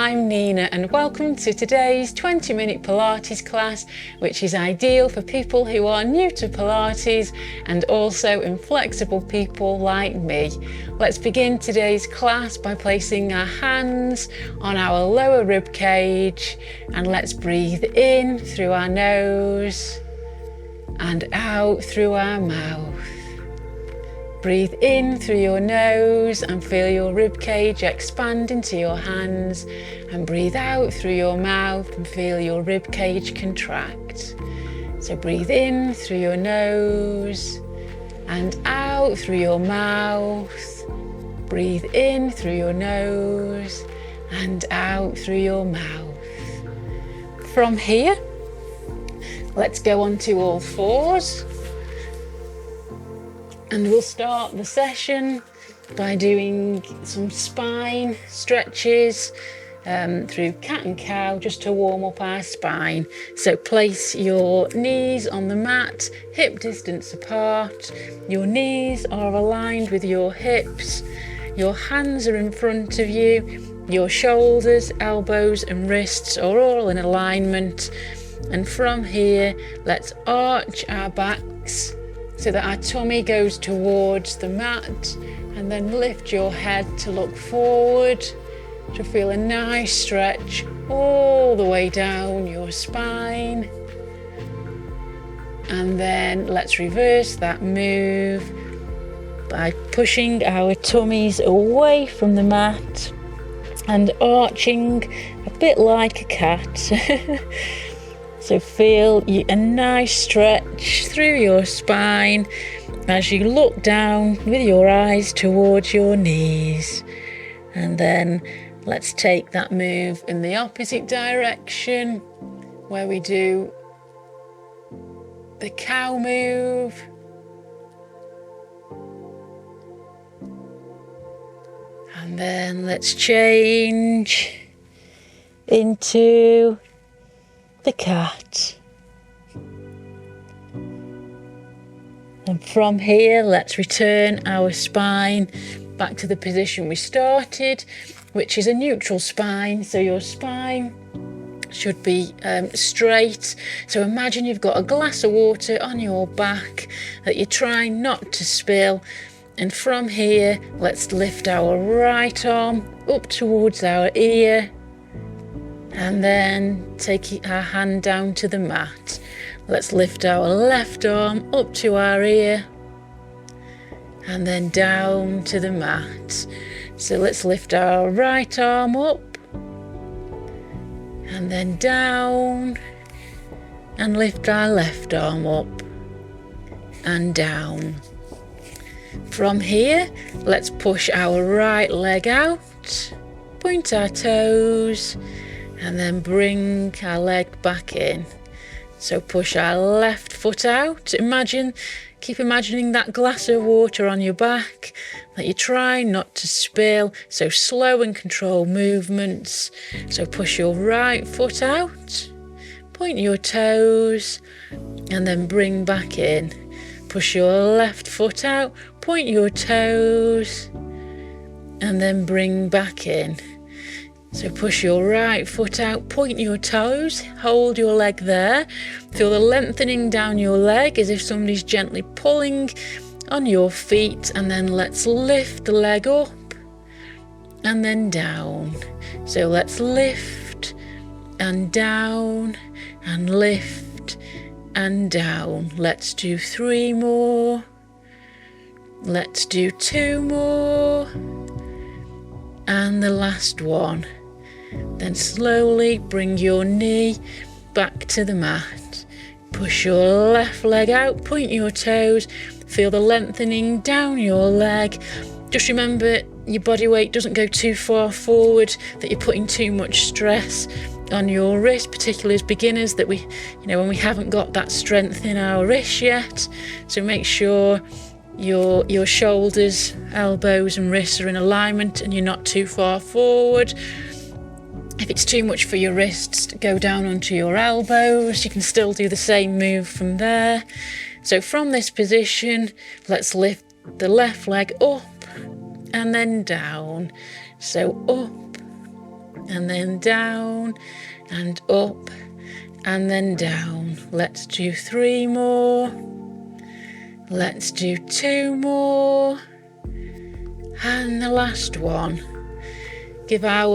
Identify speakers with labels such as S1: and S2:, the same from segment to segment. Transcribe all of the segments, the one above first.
S1: I'm Nina and welcome to today's 20-minute Pilates class, which is ideal for people who are new to Pilates and also inflexible people like me. Let's begin today's class by placing our hands on our lower rib cage and let's breathe in through our nose and out through our mouth. Breathe in through your nose and feel your rib cage expand into your hands, and breathe out through your mouth and feel your rib cage contract. So breathe in through your nose and out through your mouth. Breathe in through your nose and out through your mouth. From here, let's go onto all fours. And we'll start the session by doing some spine stretches through cat and cow just to warm up our spine. So place your knees on the mat, hip distance apart. Your knees are aligned with your hips. Your hands are in front of you. Your shoulders, elbows and wrists are all in alignment. And from here, let's arch our backs so that our tummy goes towards the mat, and then lift your head to look forward to feel a nice stretch all the way down your spine. And then let's reverse that move by pushing our tummies away from the mat and arching a bit like a cat. So feel a nice stretch through your spine as you look down with your eyes towards your knees. And then let's take that move in the opposite direction, where we do the cow move. And then let's change into the cat. And from here, let's return our spine back to the position we started, which is a neutral spine. So your spine should be straight. So imagine you've got a glass of water on your back that you're trying not to spill. And from here, let's lift our right arm up towards our ear. And then take our hand down to the mat. Let's lift our left arm up to our ear and then down to the mat. So let's lift our right arm up and then down, and lift our left arm up and down. From here, let's push our right leg out, point our toes, and then bring our leg back in. So push our left foot out. Keep imagining that glass of water on your back that you try not to spill. So slow and controlled movements. So push your right foot out, point your toes, and then bring back in. Push your left foot out, point your toes, and then bring back in. So push your right foot out, point your toes, hold your leg there. Feel the lengthening down your leg as if somebody's gently pulling on your feet. And then let's lift the leg up and then down. So let's lift and down and lift and down. Let's do 3 more. Let's do 2 more. And the last one. Then slowly bring your knee back to the mat. Push your left leg out, point your toes, feel the lengthening down your leg. Just remember your body weight doesn't go too far forward, that you're putting too much stress on your wrist, particularly as beginners, that when we haven't got that strength in our wrist yet. So make sure your shoulders, elbows and wrists are in alignment and you're not too far forward. If it's too much for your wrists, go down onto your elbows. You can still do the same move from there. So from this position, let's lift the left leg up and then down. So up and then down and up and then down. Let's do 3 more. Let's do 2 more. And the last one. Give our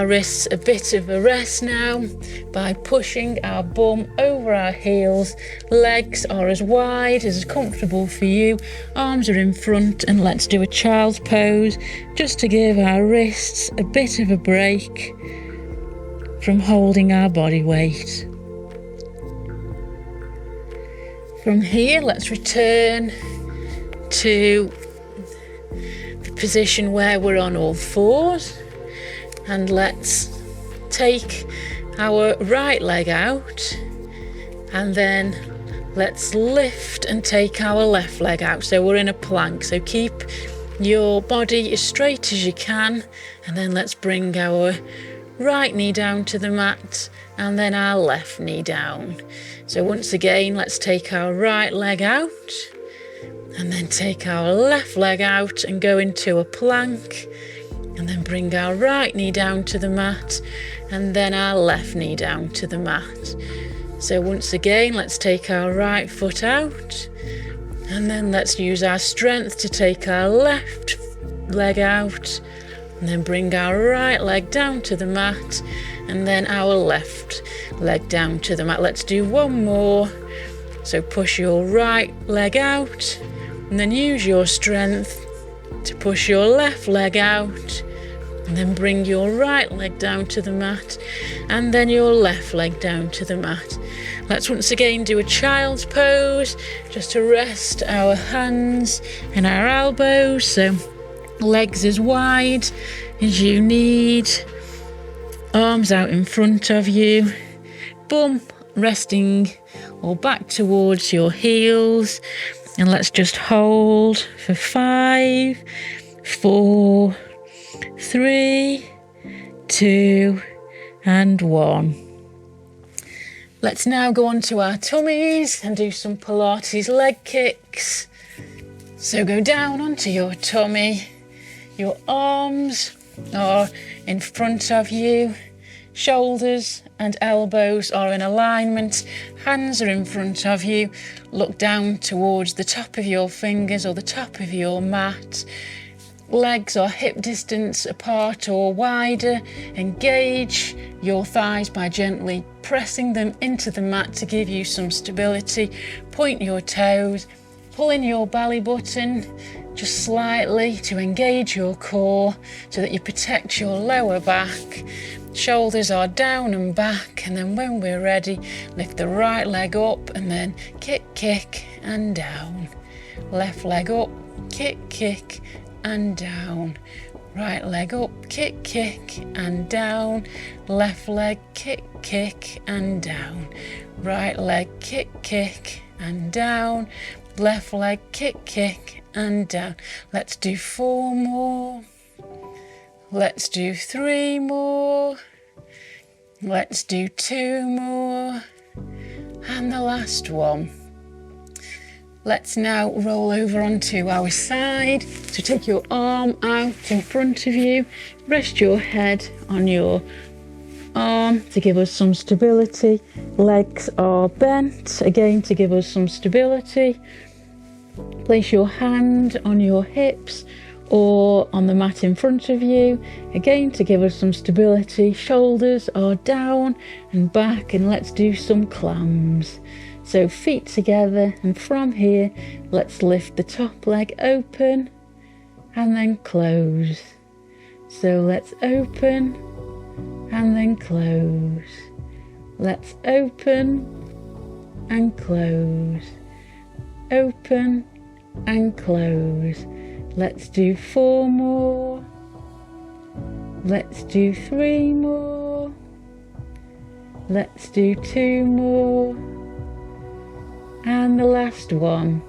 S1: wrists a bit of a rest now by pushing our bum over our heels. Legs are as wide as comfortable for you. Arms are in front, and let's do a child's pose just to give our wrists a bit of a break from holding our body weight. From here, let's return to the position where we're on all fours, and let's take our right leg out, and then let's lift and take our left leg out. So we're in a plank, so keep your body as straight as you can, and then let's bring our right knee down to the mat and then our left knee down. So once again, let's take our right leg out and then take our left leg out and go into a plank, and then bring our right knee down to the mat and then our left knee down to the mat. So once again, let's take our right foot out, and then let's use our strength to take our left leg out, and then bring our right leg down to the mat and then our left leg down to the mat. Let's do 1 more. So push your right leg out, and then use your strength to push your left leg out, and then bring your right leg down to the mat and then your left leg down to the mat. Let's once again do a child's pose just to rest our hands and our elbows. So legs as wide as you need, arms out in front of you, bum resting or back towards your heels. And let's just hold for 5, 4, 3, 2, and 1. Let's now go on to our tummies and do some Pilates leg kicks. So go down onto your tummy. Your arms are in front of you. Shoulders and elbows are in alignment. Hands are in front of you. Look down towards the top of your fingers or the top of your mat. Legs are hip distance apart or wider. Engage your thighs by gently pressing them into the mat to give you some stability. Point your toes. Pull in your belly button just slightly to engage your core so that you protect your lower back. Shoulders are down and back, and then when we're ready, lift the right leg up and then kick, kick and down. Left leg up, kick, kick and down. Right leg up, kick, kick and down. Left leg, kick, kick and down. Right leg, kick, kick and down. Left leg, kick, kick and down. Let's do 4 more. Let's do 3 more. Let's do 2 more. And the last one. Let's now roll over onto our side. So take your arm out in front of you. Rest your head on your arm to give us some stability. Legs are bent, again to give us some stability. Place your hand on your hips or on the mat in front of you, again to give us some stability. Shoulders are down and back, and let's do some clams. So feet together, and from here let's lift the top leg open and then close. So let's open and then close. Let's open and close. Open and close. Let's do 4 more. Let's do 3 more. Let's do 2 more. And the last one.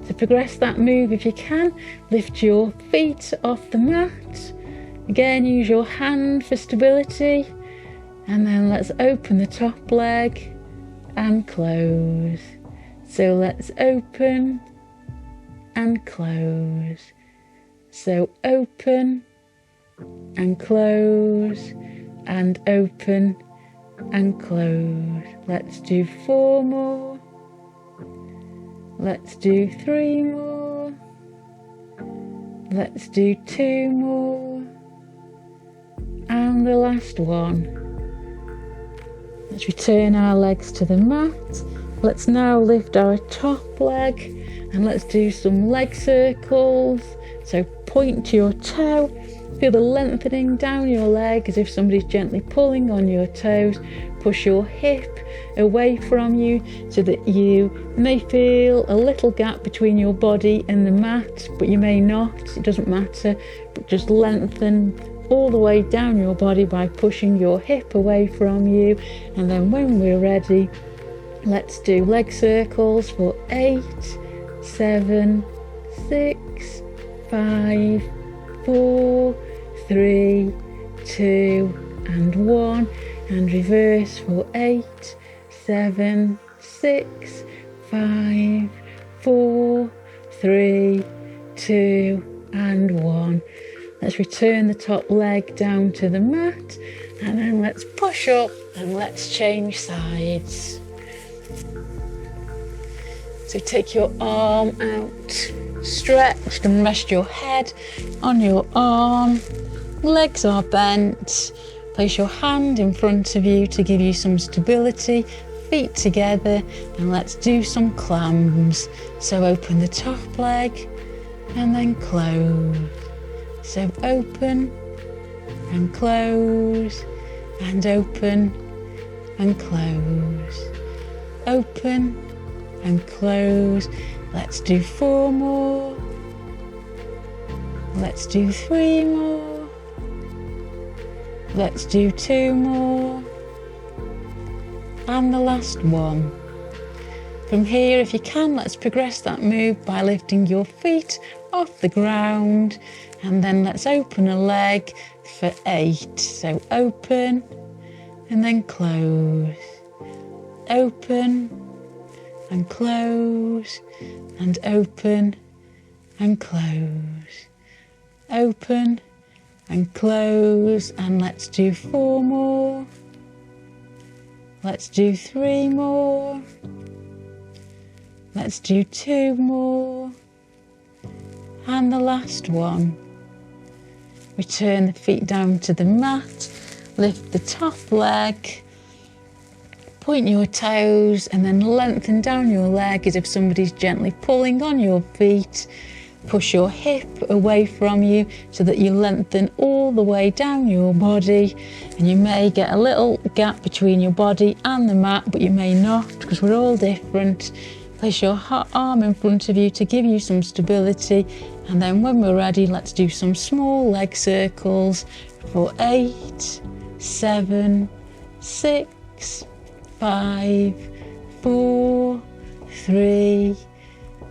S1: To progress that move, if you can, lift your feet off the mat. Again, use your hand for stability. And then let's open the top leg and close. So let's open and close. So open and close and open and close. Let's do 4 more. Let's do 3 more. Let's do 2 more. And the last one. Let's return our legs to the mat. Let's now lift our top leg and let's do some leg circles. So point to your toe, feel the lengthening down your leg as if somebody's gently pulling on your toes. Push your hip away from you so that you may feel a little gap between your body and the mat, but you may not, it doesn't matter, but just lengthen all the way down your body by pushing your hip away from you. And then when we're ready, let's do leg circles for 8, 7, 6, 5, 4, 3, 2 and 1, and reverse for 8, 7, 6, 5, 4, 3, 2 and 1. Let's return the top leg down to the mat and then let's push up and let's change sides. So take your arm out, stretched, and rest your head on your arm. Legs are bent. Place your hand in front of you to give you some stability. Feet together, and let's do some clams. So open the top leg and then close. So open and close and open and close. Open and close. Let's do 4 more. Let's do 3 more. Let's do 2 more. And the last one. From here, if you can, let's progress that move by lifting your feet off the ground, and then let's open a leg for 8. So open and then close. Open and close and open and close. Open and close, and let's do 4 more. Let's do 3 more. Let's do 2 more. And the last one. Return the feet down to the mat. Lift the top leg. Point your toes and then lengthen down your leg as if somebody's gently pulling on your feet. Push your hip away from you so that you lengthen all the way down your body, and you may get a little gap between your body and the mat, but you may not because we're all different. Place your arm in front of you to give you some stability, and then when we're ready, let's do some small leg circles for 8, 7, 6, 5, 4, 3,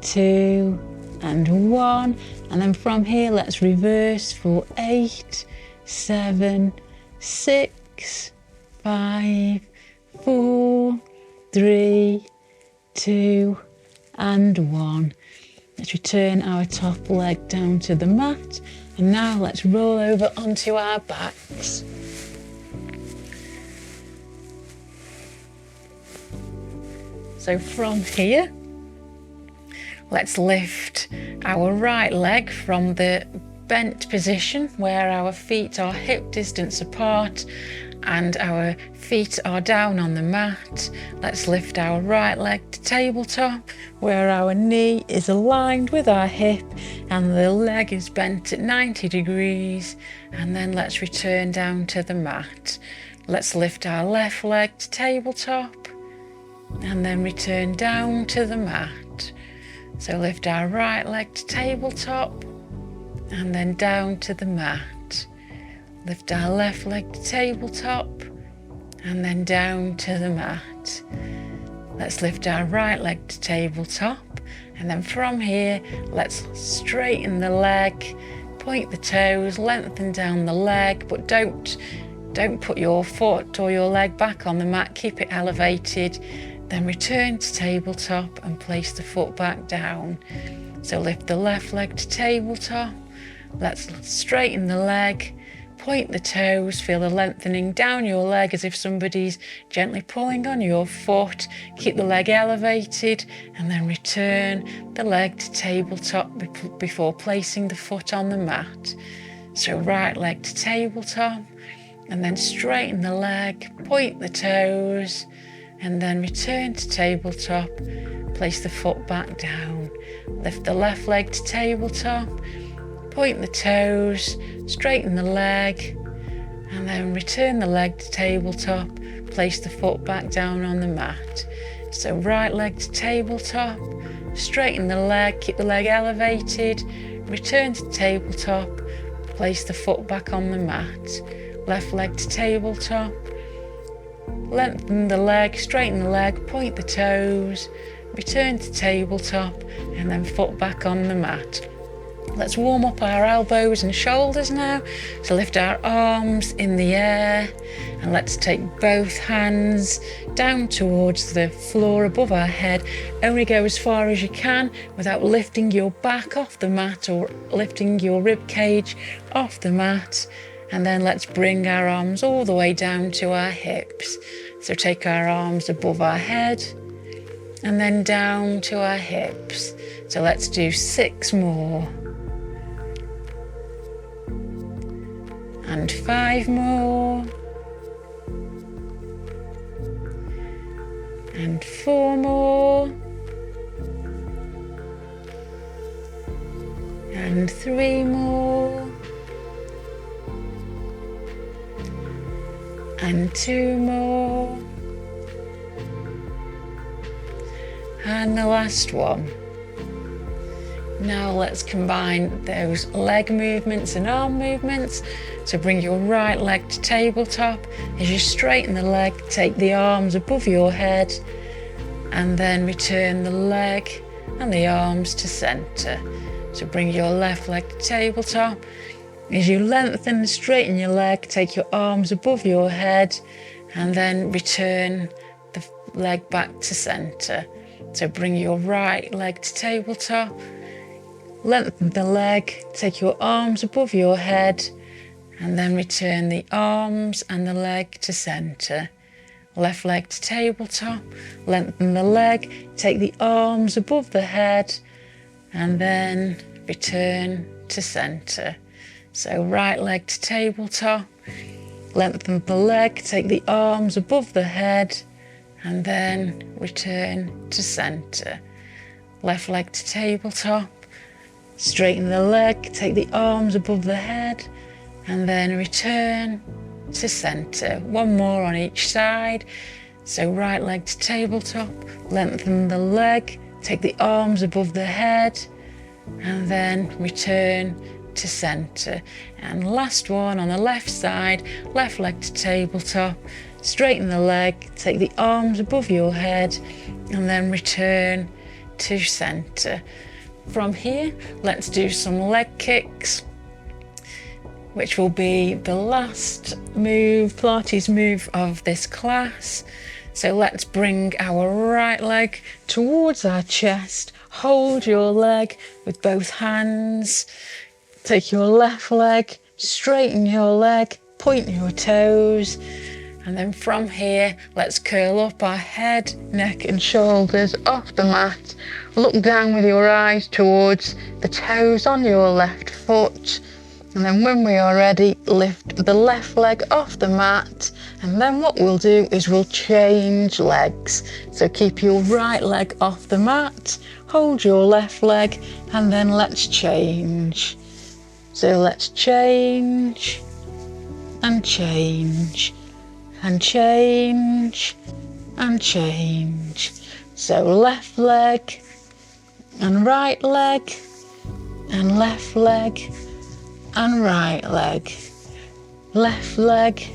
S1: 2 and 1, and then from here let's reverse for 8, 7, 6, 5, 4, 3, 2 and 1. Let's return our top leg down to the mat, and now let's roll over onto our backs. So from here, let's lift our right leg from the bent position where our feet are hip distance apart and our feet are down on the mat. Let's lift our right leg to tabletop where our knee is aligned with our hip and the leg is bent at 90 degrees, and then let's return down to the mat. Let's lift our left leg to tabletop and then return down to the mat. So lift our right leg to tabletop and then down to the mat. Lift our left leg to tabletop and then down to the mat. Let's lift our right leg to tabletop, and then from here let's straighten the leg, point the toes, lengthen down the leg, but don't put your foot or your leg back on the mat, keep it elevated. Then return to tabletop and place the foot back down. So lift the left leg to tabletop. Let's straighten the leg point the toes, feel the lengthening down your leg as if somebody's gently pulling on your foot. Keep the leg elevated and then return the leg to tabletop before placing the foot on the mat. So right leg to tabletop and then straighten the leg, point the toes and then return to tabletop. Place the foot back down. Lift the left leg to tabletop, point the toes, straighten the leg, and then return the leg to tabletop. Place the foot back down on the mat. So right leg to tabletop, straighten the leg, keep the leg elevated, return to tabletop, place the foot back on the mat. Left leg to tabletop, lengthen the leg, straighten the leg, point the toes, return to tabletop and then foot back on the mat. Let's warm up our elbows and shoulders now. So lift our arms in the air and let's take both hands down towards the floor above our head. Only go as far as you can without lifting your back off the mat or lifting your rib cage off the mat. And then let's bring our arms all the way down to our hips. So take our arms above our head and then down to our hips. So let's do 6 more. And 5 more. And 4 more. And 3 more. And 2 more. And the last one. Now let's combine those leg movements and arm movements. So bring your right leg to tabletop. As you straighten the leg, take the arms above your head and then return the leg and the arms to center. So bring your left leg to tabletop. As you lengthen and straighten your leg, take your arms above your head and then return the leg back to center. So bring your right leg to tabletop, lengthen the leg, take your arms above your head and then return the arms and the leg to center. Left leg to tabletop, lengthen the leg, take the arms above the head and then return to center. So right leg to tabletop, lengthen the leg, take the arms above the head and then return to center. Left leg to tabletop, straighten the leg, take the arms above the head and then return to center. 1 more on each side. So right leg to tabletop, lengthen the leg, take the arms above the head and then return to center. And last one on the left side, left leg to tabletop, straighten the leg, take the arms above your head and then return to center. From here, let's do some leg kicks, which will be the last move, Pilates move of this class. So let's bring our right leg towards our chest. Hold your leg with both hands. Take your left leg, straighten your leg, point your toes. And then from here, let's curl up our head, neck and shoulders off the mat. Look down with your eyes towards the toes on your left foot. And then when we are ready, lift the left leg off the mat. And then what we'll do is we'll change legs. So keep your right leg off the mat, hold your left leg, and then let's change. So let's change, and change, and change, and change. So left leg, and right leg, and left leg, and right leg. Left leg,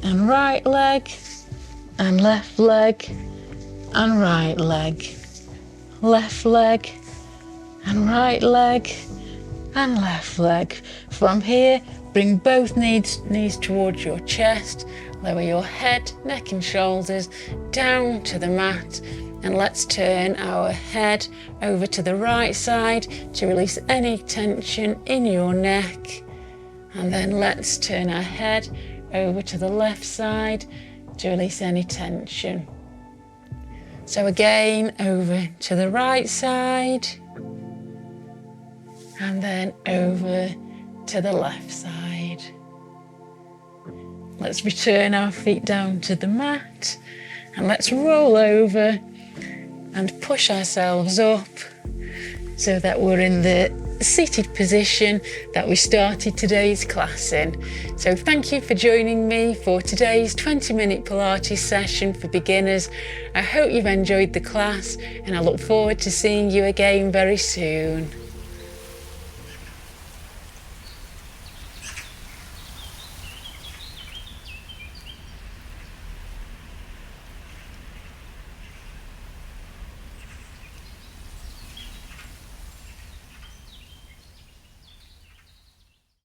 S1: and right leg, and left leg, and right leg. Left leg, and right leg, and left leg. From here, bring both knees towards your chest, lower your head, neck and shoulders down to the mat, and let's turn our head over to the right side to release any tension in your neck. And then let's turn our head over to the left side to release any tension. So again, over to the right side, and then over to the left side. Let's return our feet down to the mat, and let's roll over and push ourselves up so that we're in the seated position that we started today's class in. So thank you for joining me for today's 20-minute Pilates session for beginners. I hope you've enjoyed the class, and I look forward to seeing you again very soon.